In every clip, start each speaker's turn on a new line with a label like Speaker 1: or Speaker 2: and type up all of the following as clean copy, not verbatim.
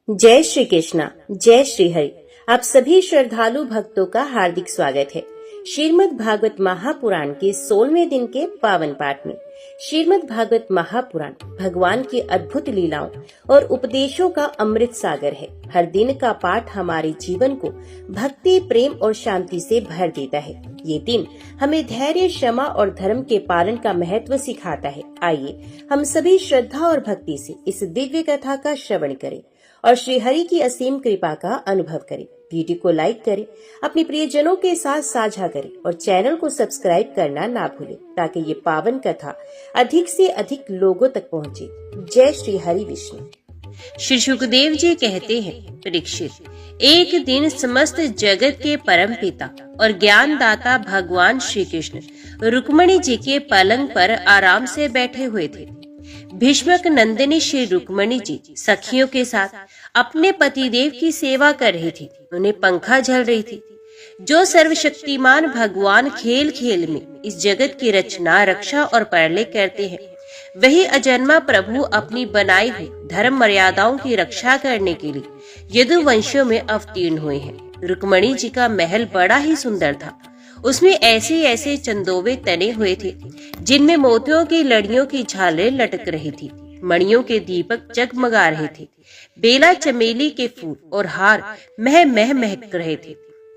Speaker 1: जय श्री कृष्णा, जय श्री हरि। आप सभी श्रद्धालु भक्तों का हार्दिक स्वागत है। श्रीमद् भागवत महापुराण के 16वें दिन के पावन पाठ में। श्रीमद् भागवत महापुराण भगवान की अद्भुत लीलाओं और उपदेशों का अमृत सागर है। हर दिन का पाठ हमारे जीवन को भक्ति, प्रेम और शांति से भर देता है। ये दिन हमें धैर्य, क्षमा और धर्म के पालन का महत्व सिखाता है। आइए हम सभी श्रद्धा और भक्ति से इस दिव्य कथा का श्रवण करें और श्री हरि की असीम कृपा का अनुभव करें। वीडियो को लाइक करें, अपने प्रियजनों के साथ साझा करें और चैनल को सब्सक्राइब करना ना भूलें ताकि ये पावन कथा अधिक से अधिक लोगों तक पहुंचे। जय श्री हरि विष्णु।
Speaker 2: श्री सुखदेव जी कहते हैं, परीक्षित, एक दिन समस्त जगत के परम पिता और ज्ञानदाता भगवान श्री कृष्ण रुक्मिणी जी के पलंग पर आराम से बैठे हुए थे। भीष्मक नंदिनी श्री रुक्मिणी जी सखियों के साथ अपने पतिदेव की सेवा कर रही थी। उन्हें पंखा झल रही थी। जो सर्वशक्तिमान भगवान खेल खेल में इस जगत की रचना, रक्षा और प्रलय करते हैं, वही अजन्मा प्रभु अपनी बनाई हुई धर्म मर्यादाओं की रक्षा करने के लिए यदुवंशों में अवतीर्ण हुए हैं। रुक्मिणी जी का महल बड़ा ही सुंदर था। उसमें ऐसे ऐसे चंदोवे तने हुए थे जिनमें मोतियों की लड़ियों की झालरें लटक रही थी। मणियों के दीपक जगमगा रहे थे। बेला, चमेली के फूल और हार महक रहे थे।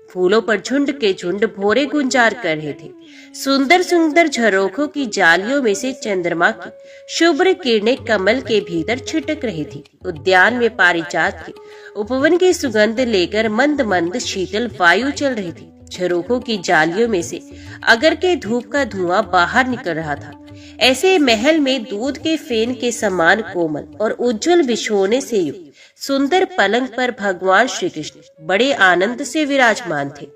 Speaker 2: फूलों पर झुंड के झुंड भोरे गुंजार कर रहे थे। सुंदर सुंदर झरोखों की जालियों में से चंद्रमा की शुभ्र किरणें कमल के भीतर छिटक रही थी। उद्यान में पारिजात के उपवन की सुगंध लेकर मंद मंद शीतल वायु चल रही थी। झरोखों की जालियों में से अगर के धूप का धुआं बाहर निकल रहा था। ऐसे महल में दूध के फेन के समान कोमल और उज्जवल बिछोने से युक्त सुंदर पलंग पर भगवान श्री कृष्ण बड़े आनंद से विराजमान थे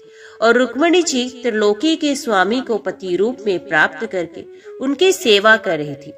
Speaker 2: और रुक्मिणी जी त्रिलोकी के स्वामी को पति रूप में प्राप्त करके उनकी सेवा कर रही थी।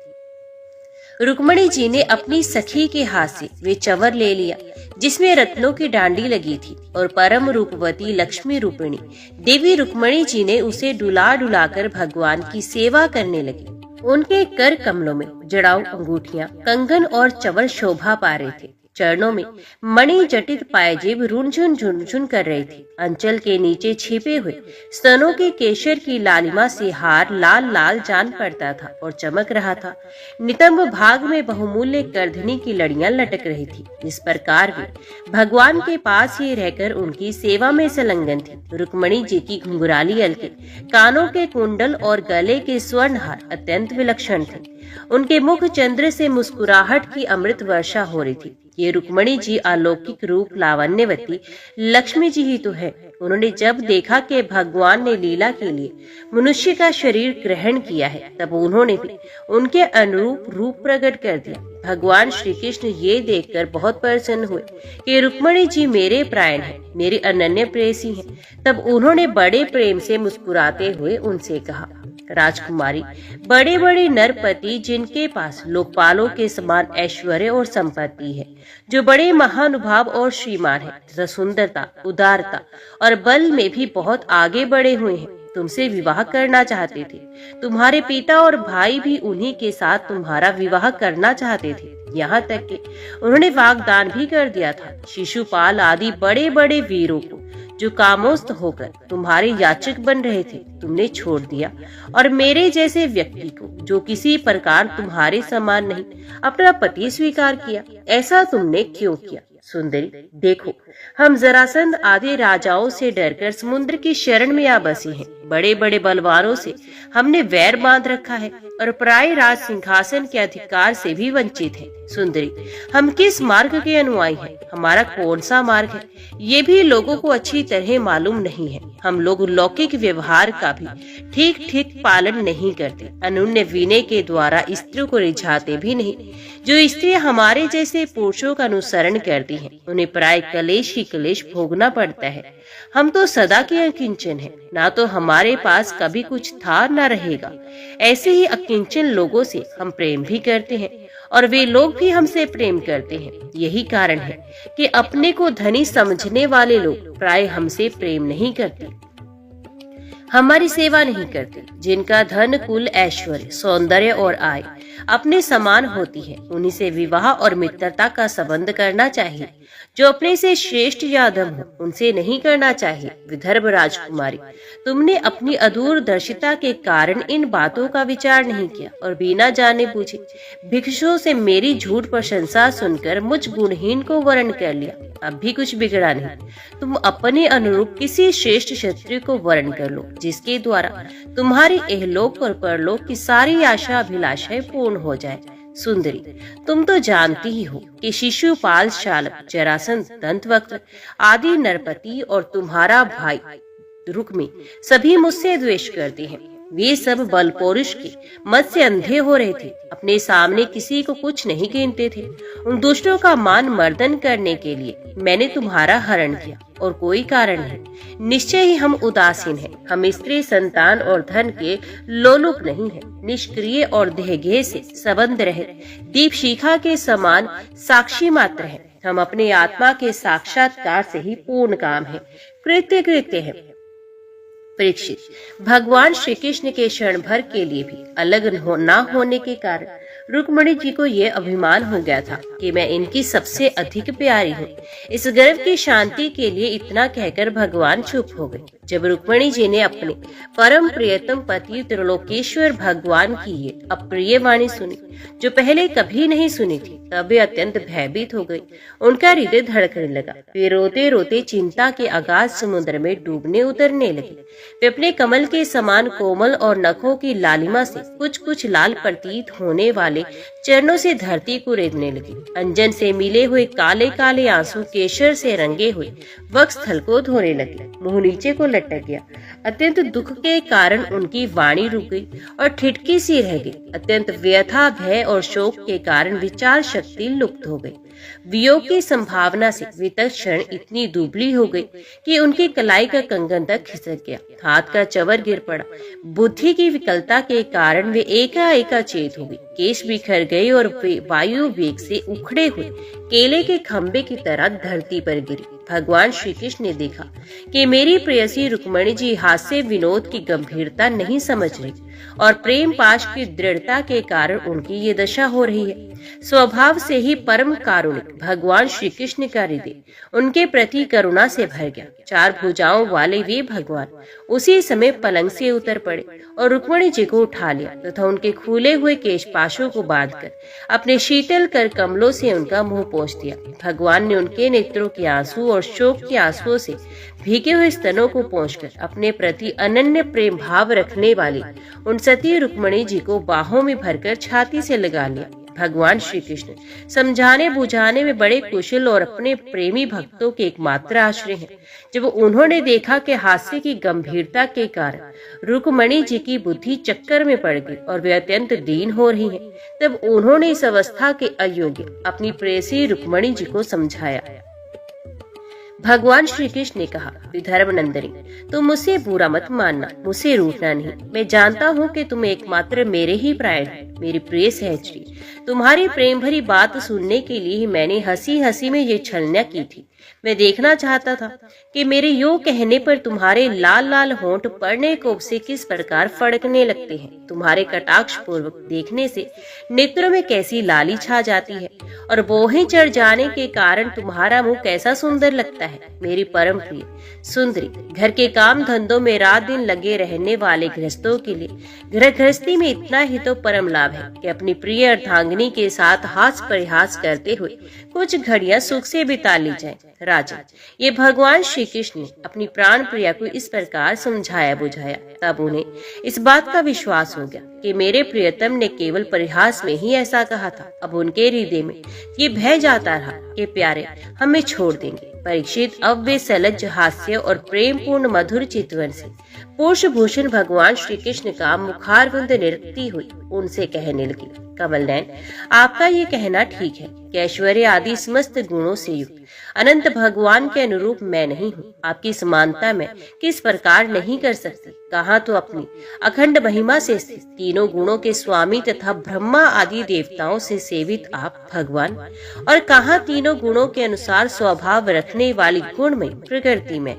Speaker 2: रुक्मिणी जी ने अपनी सखी के हाथ से वे चंवर ले लिया जिसमें रत्नों की डांडी लगी थी और परम रूपवती लक्ष्मी रूपिणी देवी रुक्मिणी जी ने उसे डुला डुलाकर भगवान की सेवा करने लगी। उनके कर कमलों में जड़ाऊ अंगूठियां, कंगन और चंवर शोभा पा रहे थे। चरणों में मणि जटित पायजेब रुनझुन झुनझुन कर रही थी। अंचल के नीचे छिपे हुए स्तनों के केशर की लालिमा से हार लाल लाल जान पड़ता था और चमक रहा था। नितंब भाग में बहुमूल्य करधनी की लड़ियां लटक रही थी। इस प्रकार वे भगवान के पास ही रहकर उनकी सेवा में संलग्न थी। रुक्मिणी जी की घुंघराली अलके, कानों के कुंडल और गले के स्वर्ण हार अत्यंत विलक्षण थे। उनके मुख चंद्र से मुस्कुराहट की अमृत वर्षा हो रही थी। ये रुक्मिणी जी अलौकिक रूप लावण्यवती लक्ष्मी जी ही तो है। उन्होंने जब देखा कि भगवान ने लीला के लिए मनुष्य का शरीर ग्रहण किया है, तब उन्होंने भी उनके अनुरूप रूप प्रकट कर दिया। भगवान श्री कृष्ण ये देखकर बहुत प्रसन्न हुए कि रुक्मिणी जी मेरे प्राण हैं, मेरी अनन्य प्रेयसी हैं। तब उन्होंने बड़े प्रेम से मुस्कुराते हुए उनसे कहा, राजकुमारी, बड़े बड़े नरपति जिनके पास लोकपालों के समान ऐश्वर्य और संपत्ति है, जो बड़े महानुभाव और श्रीमान है तथा सुंदरता, उदारता और बल में भी बहुत आगे बढ़े हुए हैं, तुमसे विवाह करना चाहते थे। तुम्हारे पिता और भाई भी उन्हीं के साथ तुम्हारा विवाह करना चाहते थे। यहाँ तक कि उन्होंने वाग्दान भी कर दिया था। शिशुपाल आदि बड़े बड़े वीरों को जो कामोस्त होकर तुम्हारे याचक बन रहे थे, तुमने छोड़ दिया और मेरे जैसे व्यक्ति को, जो किसी प्रकार तुम्हारे समान नहीं, अपना पति स्वीकार किया। ऐसा तुमने क्यों किया? सुंदरी, देखो, हम जरासंध आदि राजाओं से डरकर समुद्र की शरण में आ बसे हैं। बड़े बड़े बलवानों से हमने वैर बांध रखा है और पराये राज सिंहासन के अधिकार से भी वंचित हैं। सुंदरी, हम किस मार्ग के अनुयायी हैं? हमारा कौन सा मार्ग है, ये भी लोगों को अच्छी तरह मालूम नहीं है। हम लोग लौकिक व्यवहार का भी ठीक ठीक पालन नहीं करते। अनन्य विनय के द्वारा स्त्रियों को रिझाते भी नहीं। जो स्त्रियां हमारे जैसे पुरुषों का अनुसरण करती हैं, उन्हें प्राय कलेश ही कलेश भोगना पड़ता है। हम तो सदा के अकिंचन हैं, ना तो हमारे पास कभी कुछ था न रहेगा। ऐसे ही अकिंचन लोगों से हम प्रेम भी करते हैं और वे लोग भी हमसे प्रेम करते हैं। यही कारण है कि अपने को धनी समझने वाले लोग प्राय हमसे प्रेम नहीं करते। हमारी सेवा नहीं करते, जिनका धन, कुल, ऐश्वर्य, सौंदर्य और आय अपने समान होती है, उन्हीं से विवाह और मित्रता का संबंध करना चाहिए। जो अपने से श्रेष्ठ या अधम हो, उनसे नहीं करना चाहिए। विदर्भ राजकुमारी, तुमने अपनी अदूरदर्शिता के कारण इन बातों का विचार नहीं किया और बिना जाने बूझे भिक्षुओं से मेरी झूठ प्रशंसा सुनकर मुझ गुणहीन को वर्ण कर लिया। अब भी कुछ बिगड़ा नहीं। तुम अपने अनुरूप किसी श्रेष्ठ क्षत्रिय को वर्ण कर लो, जिसके द्वारा तुम्हारी इहलोक और परलोक की सारी आशा अभिलाषाएं पूर्ण हो जाए। सुंदरी, तुम तो जानती ही हो कि शिशुपाल, शालक, जरासंध, दंतवक्त्र आदि नरपति और तुम्हारा भाई रुक्मी सभी मुझसे द्वेष करते हैं। वे सब बल पौरुष के मत से अंधे हो रहे थे, अपने सामने किसी को कुछ नहीं गिनते थे। उन दुष्टों का मान मर्दन करने के लिए मैंने तुम्हारा हरण किया और कोई कारण नहीं। निश्चय ही हम उदासीन हैं। हम स्त्री, संतान और धन के लोलुप नहीं हैं। निष्क्रिय और देहगेह से संबंध रहित दीप शिखा के समान साक्षी मात्र हैं। हम अपने आत्मा के साक्षात्कार से ही पूर्ण काम है, कृत्य है। परीक्षित, भगवान श्री कृष्ण के क्षण भर के लिए भी अलग न होने के कारण रुक्मिणी जी को यह अभिमान हो गया था कि मैं इनकी सबसे अधिक प्यारी हूँ। इस गर्व की शांति के लिए इतना कहकर भगवान चुप हो गए। जब रुक्मिणी जी ने अपने परम प्रियतम पति त्रिलोकेश्वर भगवान की ये अप्रिय वाणी सुनी, जो पहले कभी नहीं सुनी थी, तब वे अत्यंत भयभीत हो गई। उनका हृदय धड़कने लगा। वे रोते रोते चिंता के अगाध समुद्र में डूबने उतरने लगे। वे अपने कमल के समान कोमल और नखों की लालिमा से कुछ कुछ लाल प्रतीत होने वाले चरणों से धरती को रेंगने लगी। अंजन से मिले हुए काले काले आंसू केशर से रंगे हुए वक्षस्थल को धोने लगे। मुंह नीचे को लटक गया। अत्यंत दुख के कारण उनकी वाणी रुक गई और ठिठकी सी रह गई। अत्यंत व्यथा, भय और शोक के कारण विचार शक्ति लुप्त हो गई। वियोग की संभावना से वे तत्क्षण इतनी दुबली हो गई कि उनकी कलाई का कंगन तक खिसक गया। हाथ का चवर गिर पड़ा। बुद्धि की विकलता के कारण वे एकाएक चेत हो गई। केश बिखर गए और वे वायु वेग से उखड़े हुए केले के खंबे की तरह धरती पर गिरी। भगवान श्री कृष्ण ने देखा कि मेरी प्रेयसी रुक्मिणी जी हास्य विनोद की गंभीरता नहीं समझ रही और प्रेम पाश की दृढ़ता के कारण उनकी ये दशा हो रही है। स्वभाव से ही परम कारुणिक भगवान श्री कृष्ण का हृदय उनके प्रति करुणा से भर गया। चार भुजाओं वाले वे भगवान उसी समय पलंग से उतर पड़े और रुक्मिणी जी को उठा लिया तथा उनके खुले हुए केशपाशों को बांधकर अपने शीतल कर कमलों से उनका मुंह पोंछ दिया। भगवान ने उनके नेत्रों के आंसू और शोक के आंसुओं से भीगे हुए स्तनों को पोंछकर अपने प्रति अनन्य प्रेम भाव रखने वाली उन सती रुक्मिणी जी को बाहों में भरकर छाती से लगा लिया। भगवान श्री कृष्ण समझाने बुझाने में बड़े कुशल और अपने प्रेमी भक्तों के एकमात्र आश्रय हैं। जब उन्होंने देखा कि हास्य की गंभीरता के कारण रुक्मिणी जी की बुद्धि चक्कर में पड़ गई और वे अत्यंत दीन हो रही हैं, तब उन्होंने इस अवस्था के अयोग्य अपनी प्रेयसी रुक्मिणी जी को समझाया। भगवान श्री कृष्ण ने कहा, विदर्भ नंदनी, तुम मुझसे बुरा मत मानना, मुझसे रूठना नहीं। मैं जानता हूँ कि तुम एकमात्र मेरे ही प्राण हो, मेरी प्रिय सहचरी। तुम्हारी प्रेम भरी बात सुनने के लिए ही मैंने हंसी हंसी में ये छलना की थी। मैं देखना चाहता था कि मेरे यो कहने पर तुम्हारे लाल लाल होंठ पड़ने कोप से किस प्रकार फड़कने लगते हैं। तुम्हारे कटाक्ष पूर्वक देखने से नेत्रों में कैसी लाली छा जाती है और बोहें चढ़ जाने के कारण तुम्हारा मुंह कैसा सुंदर लगता है। मेरी परम प्रिय सुंदरी, घर के काम धंधों में रात दिन लगे रहने वाले गृहस्थों के लिए घर गृहस्थी में इतना ही तो परम लाभ है कि अपनी प्रिय अर्धांगिनी के साथ हास परिहास करते हुए कुछ घड़ियां सुख से बिता ली जाए। राजा, ये भगवान श्री कृष्ण ने अपनी प्राण प्रिया को इस प्रकार समझाया बुझाया। तब उन्हें इस बात का विश्वास हो गया कि मेरे प्रियतम ने केवल परिहास में ही ऐसा कहा था। अब उनके हृदय में ये भय जाता रहा कि प्यारे हमें छोड़ देंगे। परीक्षित, अब वे सलज्ज हास्य और प्रेम पूर्ण मधुर चितवन से पुष्प भूषण भगवान श्री कृष्ण का मुखारविंद निरखती हुई उनसे कहने लगी, कमल नयन, आपका ये कहना ठीक है कि ऐश्वर्य आदि समस्त गुणों से युक्त अनंत भगवान के अनुरूप मैं नहीं हूँ। आपकी समानता में किस प्रकार नहीं कर सकती। कहा तो अपनी अखंड महिमा से स्थित तीनों गुणों के स्वामी तथा ब्रह्मा आदि देवताओं से सेवित आप भगवान, और कहा तीनों गुणों के अनुसार स्वभाव रखने वाली गुणमय प्रकृति में,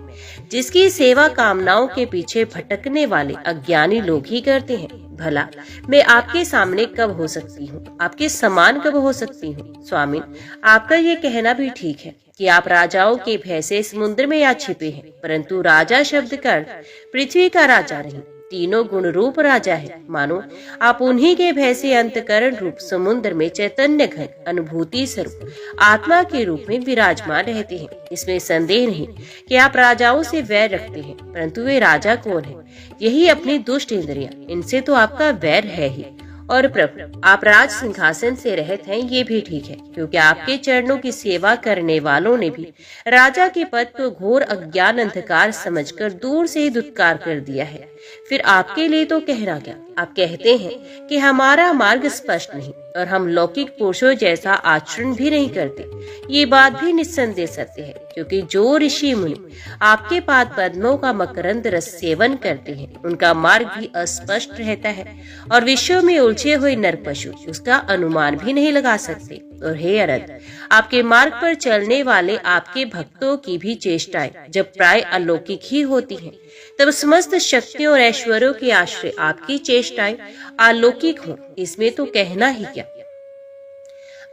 Speaker 2: जिसकी सेवा कामनाओं के पीछे भटकने वाले अज्ञानी लोग ही करते हैं। भला मैं आपके सामने कब हो सकती हूँ, आपके समान कब हो सकती हूँ। स्वामी, आपका ये कहना भी ठीक है कि आप राजाओं के भय से समुद्र में या छिपे हैं, परंतु राजा शब्द का अर्थ पृथ्वी का राजा नहीं, तीनों गुण रूप राजा है। मानो आप उन्हीं के भय से अंतकरण रूप समुद्र में चैतन्य घन अनुभूति स्वरूप आत्मा के रूप में विराजमान रहते हैं। इसमें संदेह नहीं कि आप राजाओं से वैर रखते हैं, परंतु वे राजा कौन है? यही अपनी दुष्ट इंद्रियां, इनसे तो आपका वैर है ही। और प्रभु, आप राज सिंहासन से रहित हैं, ये भी ठीक है, क्योंकि आपके चरणों की सेवा करने वालों ने भी राजा के पद को घोर अज्ञान अंधकार समझकर दूर से ही दुत्कार कर दिया है। फिर आपके लिए तो कहना क्या? आप कहते हैं कि हमारा मार्ग स्पष्ट नहीं और हम लौकिक पुरुषों जैसा आचरण भी नहीं करते। ये बात भी निस्संदेह सत्य है, क्योंकि जो ऋषि मुनि आपके पाद पद्मों का मकरंद रस सेवन करते हैं, उनका मार्ग भी अस्पष्ट रहता है और विश्व में उलझे हुए नर पशु उसका अनुमान भी नहीं लगा सकते। और हे अरद, आपके मार्ग पर चलने वाले आपके भक्तों की भी चेष्टाएं जब प्राय अलौकिक ही होती हैं, तब समस्त शक्तियों और ऐश्वर्यों के आश्रय आपकी चेष्टाएं अलौकिक हों, इसमें तो कहना ही क्या।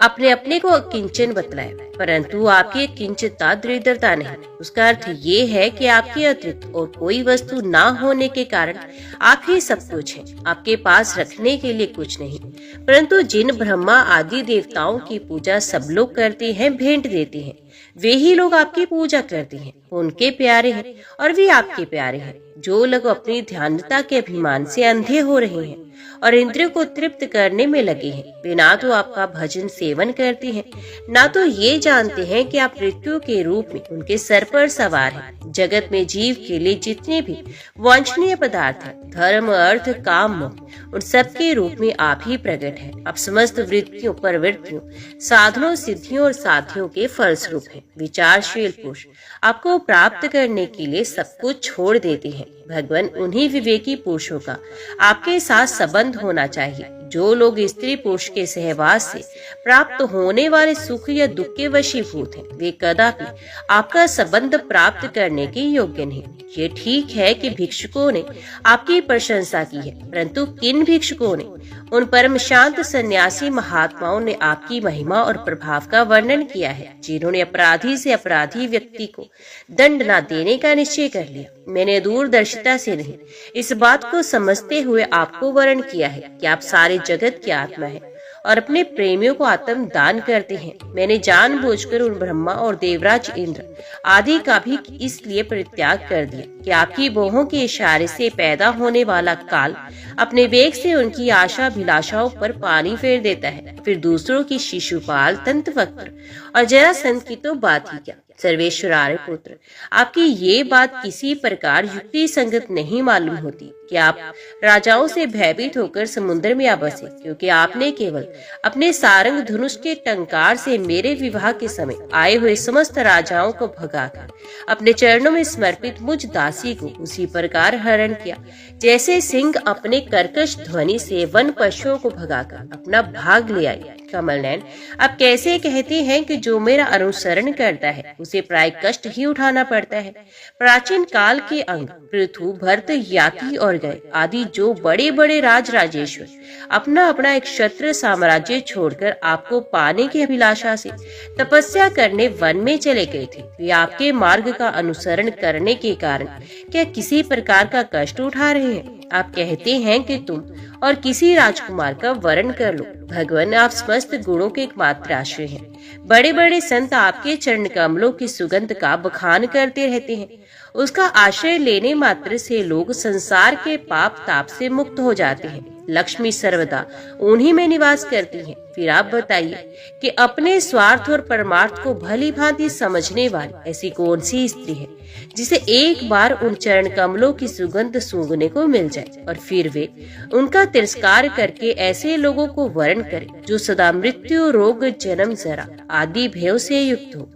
Speaker 2: अपने अपने को किंचन बतलाया, परंतु आपकी किंचिता दृढ़ता नहीं। उसका अर्थ ये है कि आपके अतिरिक्त और कोई वस्तु ना होने के कारण आप ही सब कुछ हैं, आपके पास रखने के लिए कुछ नहीं। परंतु जिन ब्रह्मा आदि देवताओं की पूजा सब लोग करते हैं, भेंट देते हैं, वे ही लोग आपकी पूजा करते हैं, उनके प्यारे हैं और वे आपके प्यारे हैं। जो लोग अपनी ध्यानता के अभिमान से अंधे हो रहे हैं और इंद्रियों को तृप्त करने में लगे हैं, वे ना तो आपका भजन सेवन करते हैं, ना तो ये जानते हैं कि आप मृत्यु के रूप में उनके सर पर सवार हैं। जगत में जीव के लिए जितने भी वांछनीय पदार्थ हैं, धर्म, अर्थ, काम, मोह, उन सब के रूप में आप ही प्रकट हैं। आप समस्त वृत्तियों, प्रवृत्तियों, साधनों, सिद्धियों और साथियों के फलस्वरूप हैं। विचारशील पुरुष आपको प्राप्त करने के लिए सब कुछ छोड़ देते हैं। भगवान, उन्हीं विवेकी पुरुषों का आपके साथ संबंध होना चाहिए। जो लोग स्त्री पुरुष के सहवास से प्राप्त होने वाले सुख या दुख के वशीभूत हैं, वे कदापि आपका संबंध प्राप्त करने के योग्य नहीं। ये ठीक है कि भिक्षुकों ने आपकी प्रशंसा की है, परंतु किन भिक्षुकों ने? उन परम शांत सन्यासी महात्माओं ने आपकी महिमा और प्रभाव का वर्णन किया है, जिन्होंने अपराधी से अपराधी व्यक्ति को दंड न देने का निश्चय कर लिया। मैंने दूरदर्शिता से नहीं, इस बात को समझते हुए आपको वर्ण किया है कि आप सारे जगत की आत्मा है और अपने प्रेमियों को आत्म दान करते हैं। मैंने जानबूझकर उन ब्रह्मा और देवराज इंद्र आदि का भी इसलिए परित्याग कर दिया कि आपकी बोहों के इशारे से पैदा होने वाला काल अपने वेग से उनकी आशा अभिलाषाओं पर पानी फेर देता है। फिर दूसरों की शिशुपाल, तंतवक्र और जरासंध की तो बात ही क्या। सर्वेश्वर आर्य पुत्र, आपकी ये बात किसी प्रकार युक्ति संगत नहीं मालूम होती कि आप राजाओं से भयभीत होकर समुद्र में आ बसे, क्योंकि आपने केवल अपने सारंग धनुष के टंकार से मेरे विवाह के समय आए हुए समस्त राजाओं को भगाकर अपने चरणों में समर्पित मुझ दासी को उसी प्रकार हरण किया, जैसे सिंह अपने कर्कश ध्वनि से वन पशुओं को भगाकर अपना भाग ले आए। कमल नयन, आप कैसे कहते हैं कि जो मेरा अनुसरण करता है उसे प्राय कष्ट ही उठाना पड़ता है। प्राचीन काल के अंग पृथु, भरत, याति और गए आदि जो बड़े बड़े राजेश्वर अपना अपना एक क्षत्रिय साम्राज्य छोड़कर आपको पाने की अभिलाषा से तपस्या करने वन में चले गए थे, वे आपके मार्ग का अनुसरण करने के कारण क्या किसी प्रकार का कष्ट उठा रहे हैं? आप कहते हैं कि तुम और किसी राजकुमार का वरण कर लो। भगवान, आप समस्त गुणों के एकमात्र आश्रय हैं। बड़े बड़े संत आपके चरण कमलों की सुगंध का बखान करते रहते हैं। उसका आश्रय लेने मात्र से लोग संसार के पाप ताप से मुक्त हो जाते हैं। लक्ष्मी सर्वदा उन्हीं में निवास करती है। फिर आप बताइए कि अपने स्वार्थ और परमार्थ को भली भांति समझने वाली ऐसी कौन सी स्त्री है जिसे एक बार उन चरण कमलों की सुगंध सूंघने को मिल जाए और फिर वे उनका तिरस्कार करके ऐसे लोगों को वरण करे जो सदा मृत्यु, रोग, जन्म, जरा आदि भयों से युक्त हो।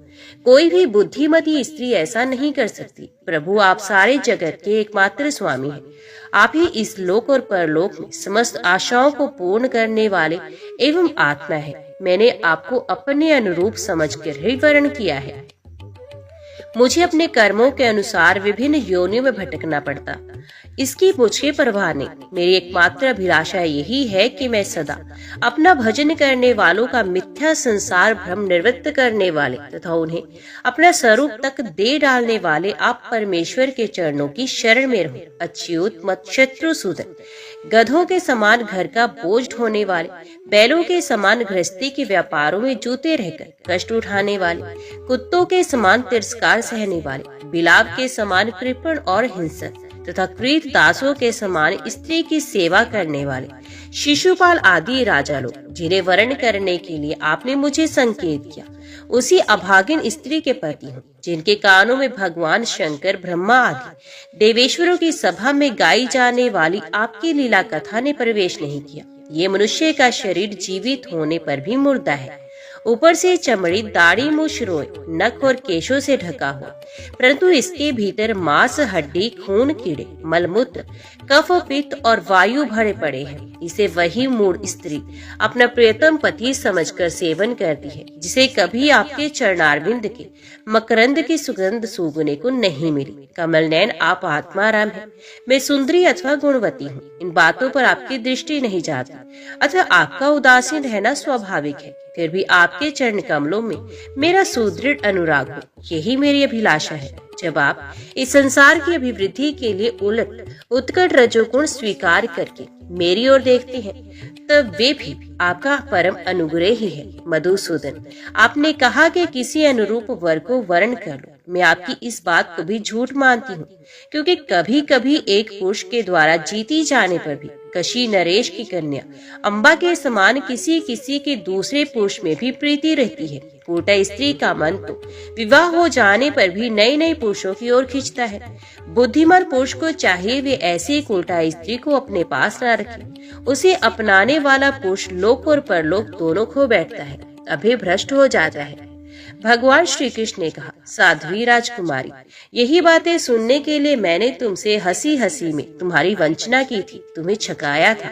Speaker 2: कोई भी बुद्धिमती स्त्री ऐसा नहीं कर सकती। प्रभु, आप सारे जगत के एकमात्र स्वामी हैं। आप ही इस लोक और परलोक में समस्त आशाओं को पूर्ण करने वाले एवं आत्मा है। मैंने आपको अपने अनुरूप समझकर ही वर्ण किया है। मुझे अपने कर्मों के अनुसार विभिन्न योनियों में भटकना पड़ता, इसकी मुझे परवाह नहीं। मेरी एकमात्र अभिलाषा यही है कि मैं सदा अपना भजन करने वालों का मिथ्या संसार भ्रम निवृत्त करने वाले तथा उन्हें अपना स्वरूप तक दे डालने वाले आप परमेश्वर के चरणों की शरण में रहूं। अच्युत मत शत्रु सूदन, गधों के समान घर का बोझ ढोने वाले, बैलों के समान गृहस्थी के व्यापारों में जूते रहकर कष्ट उठाने वाले, कुत्तों के समान तिरस्कार सहने वाले, बिलाव के समान कृपण और हिंसक तथा कृत दासों के समान स्त्री की सेवा करने वाले, शिशुपाल आदि राजा लोग जिन्हें वर्ण करने के लिए आपने मुझे संकेत किया, उसी अभागिन स्त्री के पति हूँ जिनके कानों में भगवान शंकर, ब्रह्मा आदि देवेश्वरों की सभा में गाई जाने वाली आपकी लीला कथा ने प्रवेश नहीं किया। ये मनुष्य का शरीर जीवित होने पर भी मुर्दा है, ऊपर से चमड़ी, दाढ़ी, मूछ, रोए, नख और केशों से ढका हुआ, परंतु इसके भीतर मांस, हड्डी, खून, कीड़े, मलमूत्र, कफ, पित्त और वायु भरे पड़े हैं। इसे वही मूढ़ स्त्री अपना प्रियतम पति समझकर सेवन करती है जिसे कभी आपके चरणारविंद के मकरंद की सुगंध सूंघने को नहीं मिली। कमल नयन, आप आत्माराम है, मैं सुंदरी अथवा गुणवती हूँ, इन बातों पर आपकी दृष्टि नहीं जाती अथवा आपका उदासीन रहना स्वाभाविक है। फिर भी आपके चरण कमलों में मेरा सुदृढ़ अनुराग हो, यही मेरी अभिलाषा है। जब आप इस संसार की अभिवृद्धि के लिए उलट उत्कट रजोगुण स्वीकार करके मेरी ओर देखते हैं, तब वे भी आपका परम अनुग्रह ही है। मधुसूदन, आपने कहा कि किसी अनुरूप वर को वर्ण कर लो। मैं आपकी इस बात को भी झूठ मानती हूँ, क्योंकि कभी कभी एक पुरुष के द्वारा जीती जाने पर भी कशी नरेश की कन्या अम्बा के समान किसी किसी के दूसरे पुरुष में भी प्रीति रहती है। कोटा स्त्री का मन तो विवाह हो जाने पर भी नए नए पुरुषों की ओर खींचता है। बुद्धिमान पुरुष को चाहिए वे ऐसी कोटा स्त्री को अपने पास न रखे। उसे अपनाने वाला पुरुष लोक और परलोक दोनों खो बैठता है, अभिभ्रष्ट हो जाता है। भगवान श्री कृष्ण ने कहा, साध्वी राजकुमारी, यही बातें सुनने के लिए मैंने तुमसे हंसी हंसी में तुम्हारी वंचना की थी, तुम्हें छकाया था।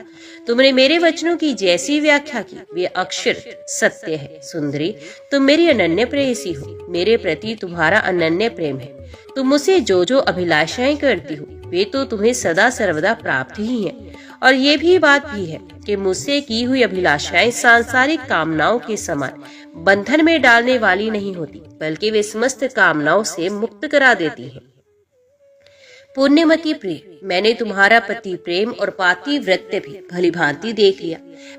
Speaker 2: तुमने मेरे वचनों की जैसी व्याख्या की वे अक्षर सत्य है। सुंदरी, तुम मेरी अनन्य प्रेयसी हो, मेरे प्रति तुम्हारा अनन्य प्रेम है। तुम मुझसे जो जो अभिलाषाएं करती हो वे तो तुम्हें सदा सर्वदा प्राप्त ही हैं। और ये भी बात भी है कि मुझसे की हुई अभिलाषाएं सांसारिक कामनाओं के समान बंधन में डालने वाली नहीं होती, बल्कि वे समस्त कामनाओं से मुक्त करा देती हैं। पुण्यमती प्रिय, मैंने तुम्हारा पति प्रेम और पातिव्रत्य भी भली भांति देख लिया।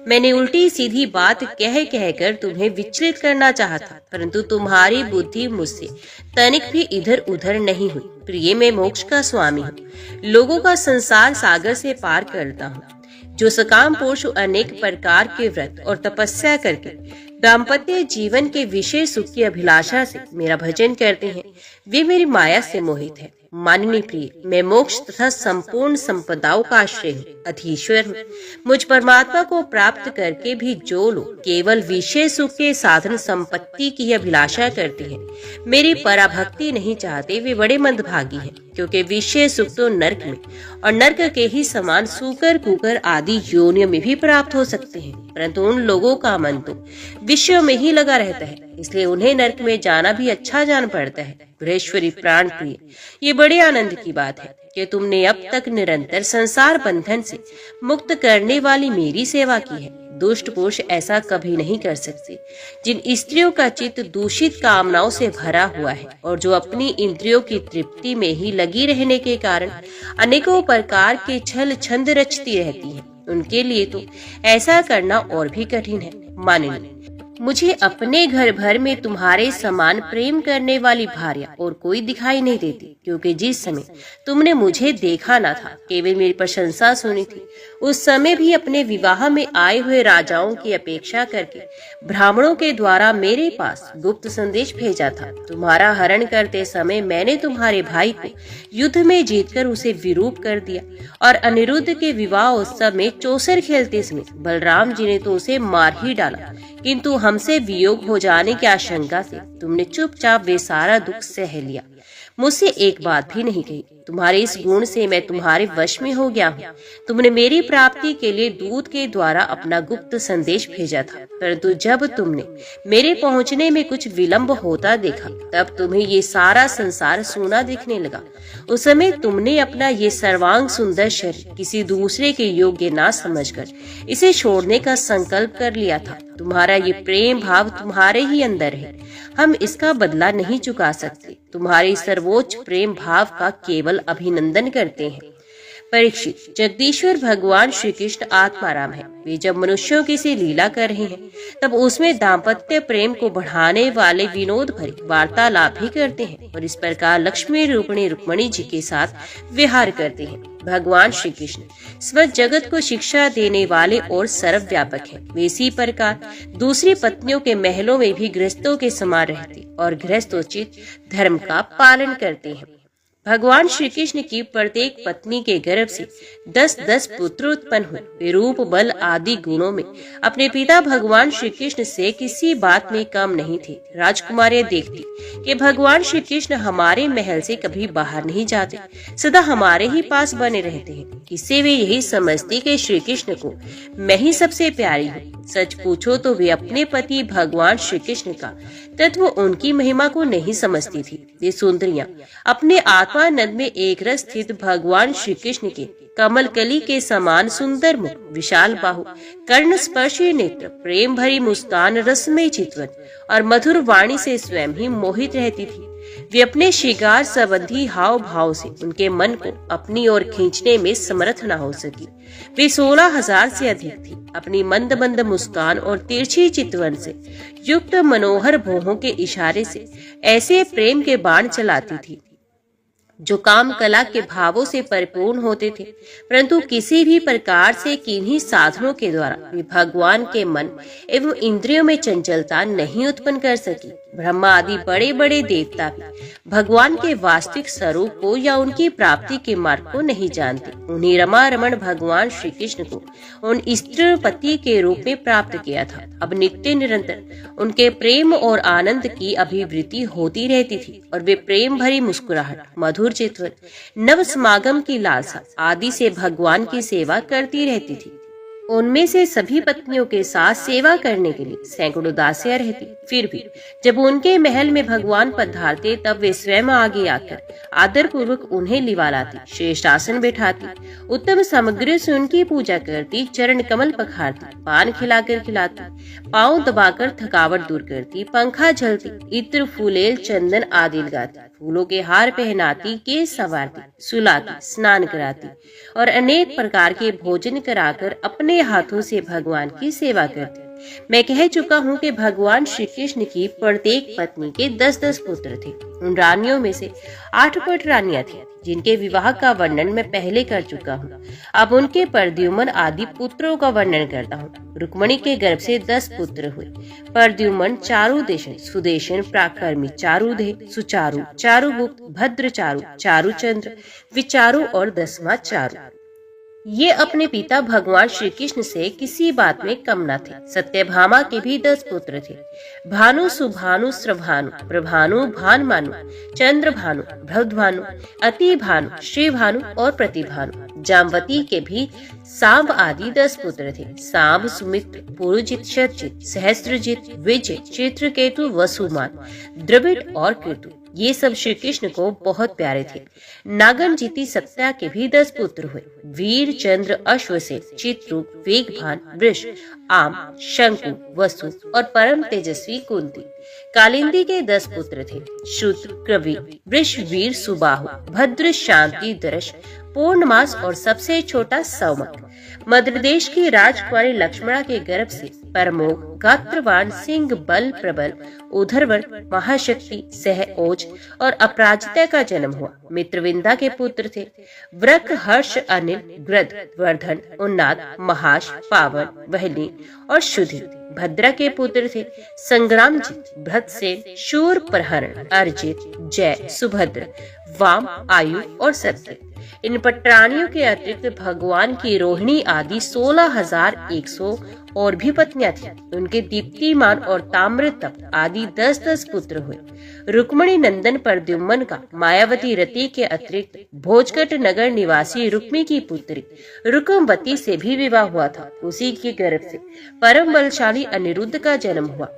Speaker 2: मैंने उल्टी सीधी बात कह कहकर तुम्हें विचलित करना चाहा था, परंतु तुम्हारी बुद्धि मुझसे तनिक भी इधर उधर नहीं हुई। प्रिय, मैं मोक्ष का स्वामी हूँ, लोगों का संसार सागर से पार करता हूँ। जो सकाम पुरुष अनेक प्रकार के व्रत और तपस्या करके दाम्पत्य जीवन के विषय सुख की अभिलाषा से मेरा भजन करते हैं, वे मेरी माया से मोहित है। माननीय प्रिय, मैं मोक्ष तथा संपूर्ण संपदाओं का आश्रय हूँ, अधीश्वर हूँ। मुझ परमात्मा को प्राप्त करके भी जो लोग केवल विषय सुख के साधन संपत्ति की अभिलाषा करते हैं, मेरी पराभक्ति नहीं चाहते, वे बड़े मंदभागी हैं। क्योंकि विषय सुख तो नरक में और नरक के ही समान सूकर, कुकर आदि योनियों में भी प्राप्त हो सकते हैं, परंतु उन लोगों का मन तो विषयों में ही लगा रहता है, इसलिए उन्हें नरक में जाना भी अच्छा जान पड़ता है। गुहेश्वरी प्राण प्रिय, ये बड़े आनंद की बात है कि तुमने अब तक निरंतर संसार बंधन से मुक्त करने वाली मेरी सेवा की है। दुष्ट पुरुष ऐसा कभी नहीं कर सकते। जिन स्त्रियों का चित्त दूषित कामनाओं से भरा हुआ है और जो अपनी इंद्रियों की तृप्ति में ही लगी रहने के कारण अनेकों प्रकार के छल छंद रचती रहती हैं, उनके लिए तो ऐसा करना और भी कठिन है। मानिए, मुझे अपने घर भर में तुम्हारे समान प्रेम करने वाली भार्या और कोई दिखाई नहीं देती, क्योंकि जिस समय तुमने मुझे देखा ना था, केवल मेरी प्रशंसा सुनी थी, उस समय भी अपने विवाह में आए हुए राजाओं की अपेक्षा करके ब्राह्मणों के द्वारा मेरे पास गुप्त संदेश भेजा था। तुम्हारा हरण करते समय मैंने तुम्हारे भाई को युद्ध में जीतकर उसे विरूप कर दिया और अनिरुद्ध के विवाह उत्सव में चौसर खेलते समय बलराम जी ने तो उसे मार ही डाला, किंतु हमसे वियोग हो जाने की आशंका से तुमने चुपचाप वे सारा दुख सह लिया, मुझसे एक बात भी नहीं कही। तुम्हारे इस गुण से मैं तुम्हारे वश में हो गया हूँ। तुमने मेरी प्राप्ति के लिए दूत के द्वारा अपना गुप्त संदेश भेजा था, परंतु जब तुमने मेरे पहुँचने में कुछ विलंब होता देखा, तब तुम्हें ये सारा संसार सूना दिखने लगा। उस समय तुमने अपना ये सर्वांग सुंदर शरीर किसी दूसरे के योग्य ना समझकर इसे छोड़ने का संकल्प कर लिया था। तुम्हारा ये प्रेम भाव तुम्हारे ही अंदर है, हम इसका बदला नहीं चुका सकते। तुम्हारे सर्वोच्च प्रेम भाव का केवल अभिनंदन करते हैं। परीक्षित, जगदीश्वर भगवान श्री कृष्ण आत्माराम है। वे जब मनुष्यों की सी लीला कर रहे हैं, तब उसमें दाम्पत्य प्रेम को बढ़ाने वाले विनोद भरी वार्तालाप भी करते हैं और इस प्रकार लक्ष्मी रूपिणी रुक्मणी जी के साथ विहार करते हैं। भगवान श्री कृष्ण स्व जगत को शिक्षा देने वाले और सर्वव्यापक है। वे इसी प्रकार दूसरी पत्नियों के महलों में भी गृहस्थों के समान रहते और गृहस्थोचित धर्म का पालन करते हैं। भगवान श्री कृष्ण की प्रत्येक पत्नी के गर्भ से 10-10 पुत्र उत्पन्न हुए। वे रूप, बल आदि गुणों में अपने पिता भगवान श्री कृष्ण से किसी बात में कम नहीं थे। राजकुमारियां देखती कि भगवान श्री कृष्ण हमारे महल से कभी बाहर नहीं जाते, सदा हमारे ही पास बने रहते हैं। इससे वे यही समझती कि श्री कृष्ण को मैं ही सबसे प्यारी हूँ। सच पूछो तो वे अपने पति भगवान श्री कृष्ण का तत्व उनकी महिमा को नहीं समझती थी। वे सुंदरियां अपने आत्मानंद में एक रस स्थित भगवान श्री कृष्ण के कमल कली के समान सुंदर मुख, विशाल बाहु, कर्ण स्पर्शी नेत्र, प्रेम भरी मुस्कान, रसमय चितवन और मधुर वाणी से स्वयं ही मोहित रहती थी। वे अपने श्रृंगार संबंधी हाव भाव से उनके मन को अपनी ओर खींचने में समर्थ न हो सकी। वे 16,000 से अधिक थी। अपनी मंद मंद मुस्कान और तिरछी चितवन से युक्त मनोहर भौहों के इशारे से ऐसे प्रेम के बाण चलाती थी जो काम कला के भावों से परिपूर्ण होते थे, परंतु किसी भी प्रकार से किन्हीं साधनों के द्वारा वे भगवान के मन एवं इंद्रियों में चंचलता नहीं उत्पन्न कर सकी। ब्रह्मा आदि बड़े बड़े देवता भी भगवान के वास्तविक स्वरूप को या उनकी प्राप्ति के मार्ग को नहीं जानते। उन्हें रमा रमण भगवान श्री कृष्ण को उन स्त्रीपति के रूप में प्राप्त किया था। अब नित्य निरंतर उनके प्रेम और आनंद की अभिवृद्धि होती रहती थी और वे प्रेम भरी मुस्कुराहट, मधुर चितवन, नव समागम की लालसा आदि से भगवान की सेवा करती रहती थी। उनमें से सभी पत्नियों के साथ सेवा करने के लिए सैकड़ों दासियां रहती। फिर भी जब उनके महल में भगवान पधारते, तब वे स्वयं आगे आकर आदर पूर्वक उन्हें लिवा लाती, श्रेष्ठ आसन बैठाती, उत्तम सामग्री से उनकी पूजा करती, चरण कमल पखारती, पान खिलाकर खिलाती, पाँव दबाकर थकावट दूर करती, पंखा झलती, इत्र, फूलेल, चंदन आदि लगाती, फूलों के हार पहनाती, केस संवारती, सुलाती, स्नान कराती और अनेक प्रकार के भोजन कराकर अपने हाथों से भगवान की सेवा करती। मैं कह चुका हूँ कि भगवान श्री कृष्ण की प्रत्येक पत्नी के 10-10 पुत्र थे। उन रानियों में से 8 पट रानियां थी, जिनके विवाह का वर्णन मैं पहले कर चुका हूँ। अब उनके प्रद्युम्न आदि पुत्रों का वर्णन करता हूँ। रुक्मणी के गर्भ से 10 पुत्र हुए। प्रद्युम्न चारुदेशन, सुदेशन, प्राकर्मी, चारुदेह, सुचारु, चारुगुप्त, भद्रचारु, चारुचंद्र, विचारु और 10वां चारु। ये अपने पिता भगवान श्री कृष्ण से किसी बात में कम न थे। सत्यभामा के भी 10 पुत्र थे। भानु, सुभानु, श्रभानु, प्रभानु, भानुमानु, चंद्रभानु, भ्रद्भानु, अतिभानु, श्रीभानु और प्रतिभानु। जाम्बती के भी सांब आदि 10 पुत्र थे। सांब, सुमित्र, पुरुजित, शतजित, सहस्त्रजित, विजय, चित्रकेतु, वसुमान, द्रविड़ और कृतु, ये सब श्री कृष्ण को बहुत प्यारे थे। नागन जीती सत्या के भी 10 पुत्र हुए। वीर, चंद्र, अश्वसेन, चित्रूप, वेगभान, वृष, आम, शंकु, वसु और परम तेजस्वी कुंती। कालिंदी के 10 पुत्र थे। शूद्र, कवि, वृष, वीर, सुबाहु, भद्र, शांति, दर्श, पूर्णमास और सबसे छोटा सौमक। मध्य प्रदेश की राजकुमारी लक्ष्मणा के गर्भ से परमोग, गात्रवान, सिंह, बल, प्रबल, उधरवर, महाशक्ति, सह ओज और अपराजिता का जन्म हुआ। मित्रविंदा के पुत्र थे व्रक, हर्ष, अनिल, ग्रद, वर्धन, उन्नाद, महाश, पावन, वहली और शुद्धि। भद्रा के पुत्र थे संग्रामजीत, भृतसेन, शूर, प्रहरण, अर्जित, जय, सुभद्र, वाम, आयु और सत्य। इन पटरानियों के अतिरिक्त भगवान की रोहिणी आदि 16,100 और भी पत्नियां थीं। उनके दीप्तिमान और ताम्रतप्त आदि 10-10 पुत्र हुए। रुक्मिणी नंदन प्रद्युम्न का मायावती रति के अतिरिक्त भोजगढ़ नगर निवासी रुक्मी की पुत्री रुक्मवती से भी विवाह हुआ था। उसी के गर्भ से परम बलशाली अनिरुद्ध का जन्म हुआ।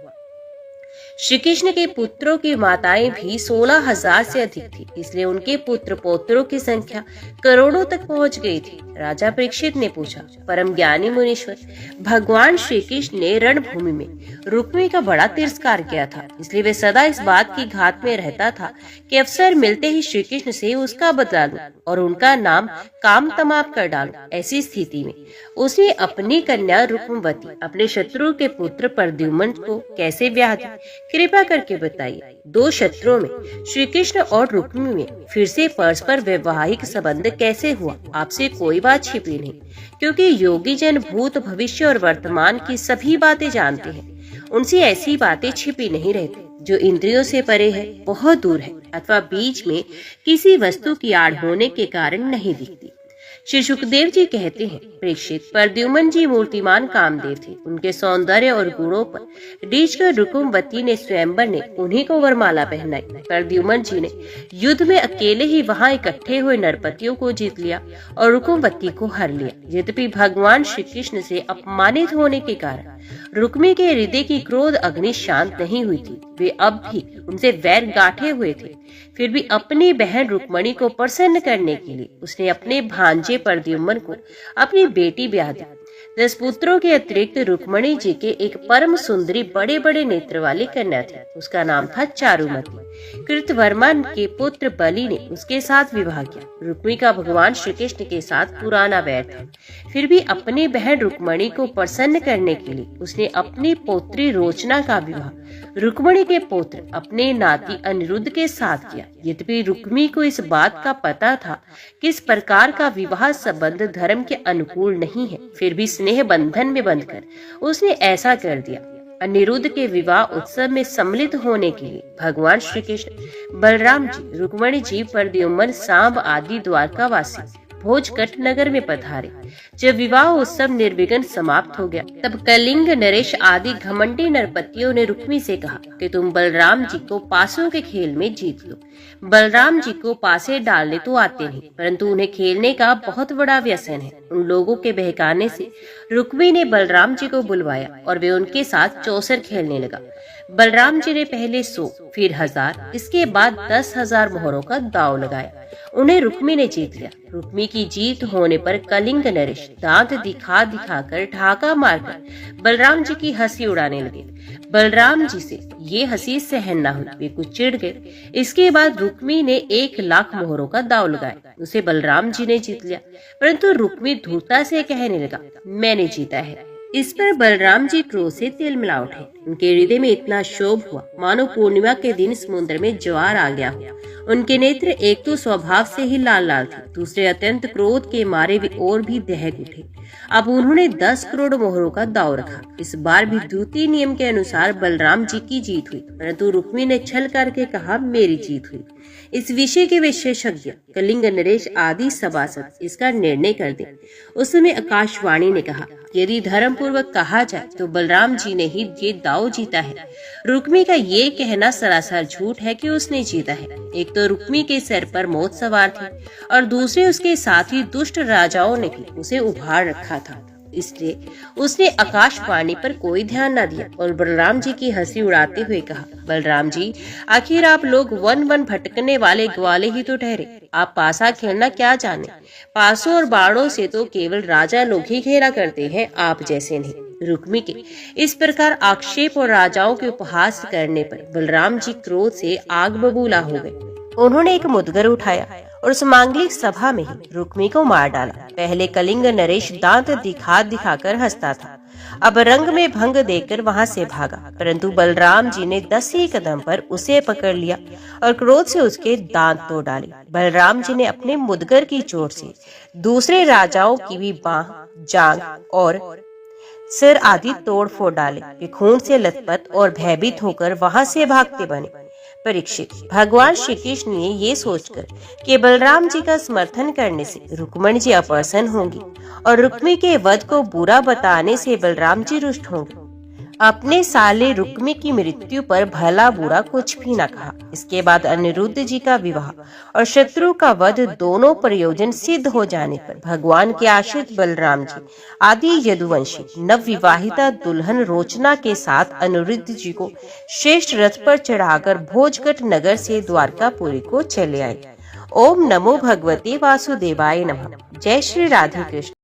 Speaker 2: श्री कृष्ण के पुत्रों की माताएं भी 16,000 से अधिक थी, इसलिए उनके पुत्र पौत्रों की संख्या करोड़ों तक पहुंच गई थी। राजा परीक्षित ने पूछा, परम ज्ञानी मुनीश्वर, भगवान श्री कृष्ण ने रणभूमि में रुक्मी का बड़ा तिरस्कार किया था, इसलिए वे सदा इस बात की घात में रहता था कि अवसर मिलते ही श्री कृष्ण से उसका बदला लूं और उनका नाम काम तमाम कर डालूं। ऐसी स्थिति में उसने अपनी कन्या रुक्मवती अपने शत्रु के पुत्र प्रद्युम्न को कैसे ब्याह दी? कृपा करके बताइए। 2 शत्रुओं में श्री कृष्ण और रुक्मी में फिर से परस्पर वैवाहिक संबंध कैसे हुआ? आपसे कोई बात छिपी नहीं, क्योंकि योगी जन भूत, भविष्य और वर्तमान की सभी बातें जानते हैं। उनसे ऐसी बातें छिपी नहीं रहती जो इंद्रियों से परे है, बहुत दूर है अथवा बीच में किसी वस्तु की आड़ होने के कारण नहीं दिखती। श्री सुखदेव जी कहते हैं, परीक्षित, प्रद्युम्न जी मूर्तिमान कामदेव थे। उनके सौंदर्य और गुणों पर रीझकर रुक्मवती ने स्वयंवर ने उन्हीं को वरमाला पहनाई। प्रद्युम्न जी ने युद्ध में अकेले ही वहां इकट्ठे हुए नरपतियों को जीत लिया और रुक्मवती को हर लिया। यद्यपि भगवान श्री कृष्ण से अपमानित होने के कारण रुक्मी के हृदय की क्रोध अग्नि शांत नहीं हुई थी। वे अब भी उनसे वैर गांठे हुए थे। फिर भी अपनी बहन रुक्मिणी को प्रसन्न करने के लिए उसने अपने भांजे प्रद्युम्न को अपनी बेटी ब्याह दी। 10 पुत्रों के अतिरिक्त रुक्मिणी जी के एक परम सुंदरी बड़े बड़े नेत्र वाली कन्या थी। उसका नाम था चारुमती। कृतवर्मा के पुत्र बलि ने उसके साथ विवाह किया। रुक्मी का भगवान श्री कृष्ण के साथ पुराना वैर था। फिर भी अपनी बहन रुक्मिणी को प्रसन्न करने के लिए उसने अपनी पौत्री रोचना का विवाह रुक्मिणी के पुत्र अपने नाती अनिरुद्ध के साथ किया। यद्यपि रुक्मी को इस बात का पता था कि इस प्रकार का विवाह संबंध धर्म के अनुकूल नहीं है, फिर भी स्नेह बंधन में बंधकर उसने ऐसा कर दिया। अनिरुद्ध के विवाह उत्सव में सम्मिलित होने के लिए भगवान श्री कृष्ण, बलराम जी, रुक्मिणी जी, प्रद्युम्न, सांब आदि द्वारकावासी भोजगढ़ नगर में पधारे। जब विवाह उत्सव निर्विघ्न समाप्त हो गया, तब कलिंग, नरेश आदि घमंडी नरपतियों ने रुक्मी से कहा कि तुम बलराम जी को पासों के खेल में जीत लो। बलराम जी को पासे डालने तो आते नहीं, परंतु उन्हें खेलने का बहुत बड़ा व्यसन है। उन लोगों के बहकाने से रुक्मी ने बलराम जी को बुलवाया और वे उनके साथ चौसर खेलने लगा। बलराम जी ने पहले 100, फिर 1000, इसके बाद 10,000 मोहरों का दांव लगाया। उन्हें रुक्मी ने जीत लिया। रुक्मी की जीत होने पर कलिंग, नरेश दांत दिखा दिखाकर, ढाका मारकर बलराम जी की हंसी उड़ाने लगे। बलराम जी से ये हंसी सहन न हुई, वे कुछ चिढ़ गए। इसके बाद रुक्मी ने 1,00,000 मोहरों का दांव लगाया। उसे बलराम जी ने जीत लिया, परंतु रुक्मी धूर्तता से कहने लगा, मैंने जीता है। इस पर बलराम जी क्रोध से तिलमिला उठे। उनके हृदय में इतना क्षोभ हुआ मानो पूर्णिमा के दिन समुद्र में ज्वार आ गया हो। उनके नेत्र एक तो स्वभाव से ही लाल लाल थे, दूसरे अत्यंत क्रोध के मारे वे और भी दहक उठे। अब उन्होंने 10 करोड़ मोहरों का दांव रखा। इस बार भी द्वितीय नियम के अनुसार बलराम जी की जीत हुई, परंतु रुक्मी ने छल करके कहा, मेरी जीत हुई। इस विषय के विशेषज्ञ कलिंग, नरेश आदि सभासद इसका निर्णय कर दे। उस समय आकाशवाणी ने कहा, यदि धर्म पूर्वक कहा जाए तो बलराम जी ने ही ये दांव जीता है। रुक्मी का ये कहना सरासर झूठ है कि उसने जीता है। एक तो रुक्मी के सिर पर मौत सवार थी और दूसरे उसके साथी दुष्ट राजाओं ने भी उसे उभार रखा था। इसलिए उसने आकाशवाणी पर कोई ध्यान न दिया और बलराम जी की हंसी उड़ाते हुए कहा, बलराम जी, आखिर आप लोग वन वन भटकने वाले ग्वाले ही तो ठहरे। आप पासा खेलना क्या जाने। पासों और बाणों से तो केवल राजा लोग ही खेला करते हैं, आप जैसे नहीं। रुक्मी के इस प्रकार आक्षेप और राजाओं के उपहास करने पर बलराम जी क्रोध से आग बबूला हो गए। उन्होंने एक मुदगर उठाया और उस मांगलिक सभा में ही रुक्मी को मार डाला। पहले कलिंग नरेश दांत दिखाकर हंसता था, अब रंग में भंग देकर वहां से भागा, परंतु बलराम जी ने 10 ही कदम पर उसे पकड़ लिया और क्रोध से उसके दांत तोड़ डाले। बलराम जी ने अपने मुदगर की चोट से दूसरे राजाओं की भी बाह, जांग और सिर आदि तोड़ फोड़ डाले। वे खून से लथपथ और भयभीत होकर वहां से भागते बने। परीक्षित, भगवान श्री कृष्ण ने ये सोचकर कि बलराम जी का समर्थन करने से रुक्मिणी जी अप्रसन्न होंगी और रुक्मी के वध को बुरा बताने से बलराम जी रुष्ट होंगे, अपने साले रुक्मी की मृत्यु पर भला बुरा कुछ भी न कहा। इसके बाद अनिरुद्ध जी का विवाह और शत्रु का वध दोनों प्रयोजन सिद्ध हो जाने पर भगवान के आश्रित बलराम जी आदि यदुवंशी नवविवाहिता दुल्हन रोचना के साथ अनिरुद्ध जी को श्रेष्ठ रथ पर चढ़ाकर भोजगढ़ नगर से द्वारकापुरी को चले आए। ओम नमो भगवते वासुदेवाय नमः। जय श्री राधे कृष्ण।